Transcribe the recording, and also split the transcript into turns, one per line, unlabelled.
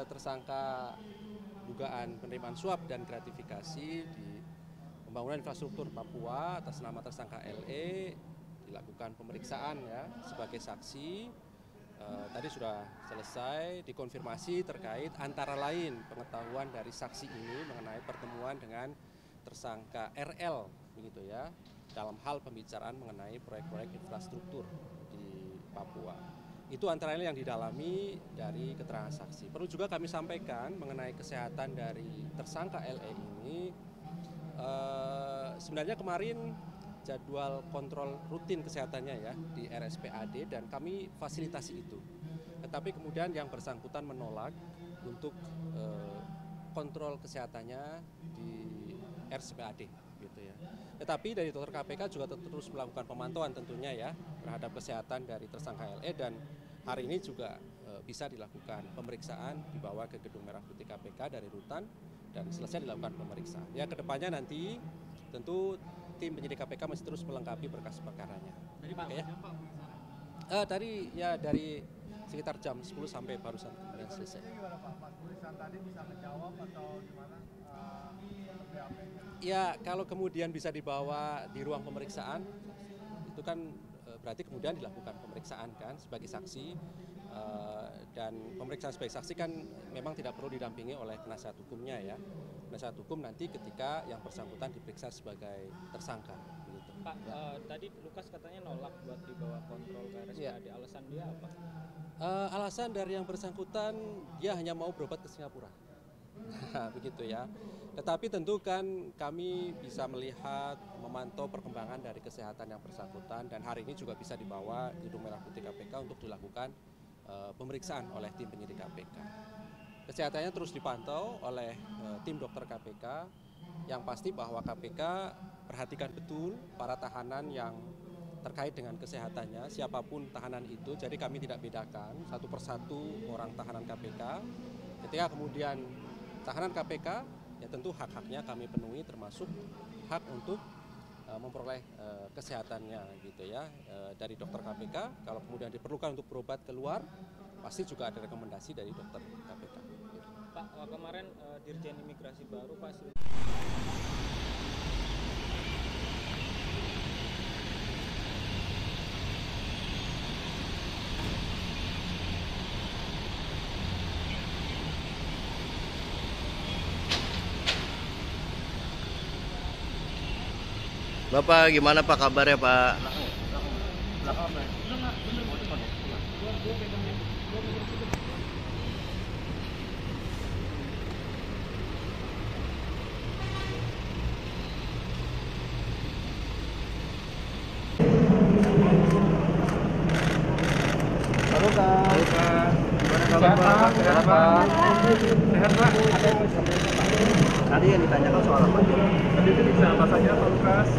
Tersangka dugaan penerimaan suap dan gratifikasi di pembangunan infrastruktur Papua atas nama tersangka LE dilakukan pemeriksaan ya sebagai saksi. Tadi sudah selesai dikonfirmasi terkait antara lain pengetahuan dari saksi ini mengenai pertemuan dengan tersangka RL begitu ya dalam hal pembicaraan mengenai proyek-proyek infrastruktur di Papua. Itu antara lain yang didalami dari keterangan saksi. Perlu juga kami sampaikan mengenai kesehatan dari tersangka LE ini. Sebenarnya kemarin jadwal kontrol rutin kesehatannya ya di RSPAD dan kami fasilitasi itu. Tetapi kemudian yang bersangkutan menolak untuk kontrol kesehatannya di RSPAD gitu ya. Tetapi dari dokter KPK juga terus melakukan pemantauan tentunya ya terhadap kesehatan dari tersangka LE dan hari ini juga bisa dilakukan pemeriksaan dibawa ke Gedung Merah Putih KPK dari rutan dan selesai dilakukan pemeriksaan. Ya kedepannya nanti tentu tim penyidik KPK masih terus melengkapi berkas perkaranya.
Dari Pak,
ya. Tadi ya dari sekitar jam 10 sampai barusan kemudian selesai.
Gimana Pak? Mas Tulisan tadi bisa menjawab atau gimana?
Ya kalau kemudian bisa dibawa di ruang pemeriksaan itu kan berarti kemudian dilakukan pemeriksaan kan sebagai saksi dan pemeriksaan sebagai saksi kan memang tidak perlu didampingi oleh penasihat hukumnya ya. Penasihat hukum nanti ketika yang bersangkutan diperiksa sebagai tersangka. Begitu.
Pak, tadi Lukas katanya nolak buat dibawa kontrol ke RSPAD. Ya. Alasan dia apa?
Alasan dari yang bersangkutan dia hanya mau berobat ke Singapura. Begitu ya. Tetapi tentu kan kami bisa melihat, memantau perkembangan dari kesehatan yang bersangkutan dan hari ini juga bisa dibawa di Gedung Merah Putih KPK untuk dilakukan pemeriksaan oleh tim penyidik KPK. Kesehatannya terus dipantau oleh tim dokter KPK yang pasti bahwa KPK perhatikan betul para tahanan yang terkait dengan kesehatannya, siapapun tahanan itu, jadi kami tidak bedakan satu persatu orang tahanan KPK. Ketika kemudian tahanan KPK, ya tentu hak-haknya kami penuhi termasuk hak untuk memperoleh kesehatannya gitu ya dari dokter KPK. Kalau kemudian diperlukan untuk berobat keluar, pasti juga ada rekomendasi dari dokter KPK.
Pak, kemarin Dirjen Imigrasi baru Pak
Bapak gimana Pak kabarnya Pak?
Halo Kak. Sehat Pak. Sehat Pak. Sehat Pak.
Tadi yang ditanyakan soal apa?
Tadi itu bisa apa saja Pak Lukas?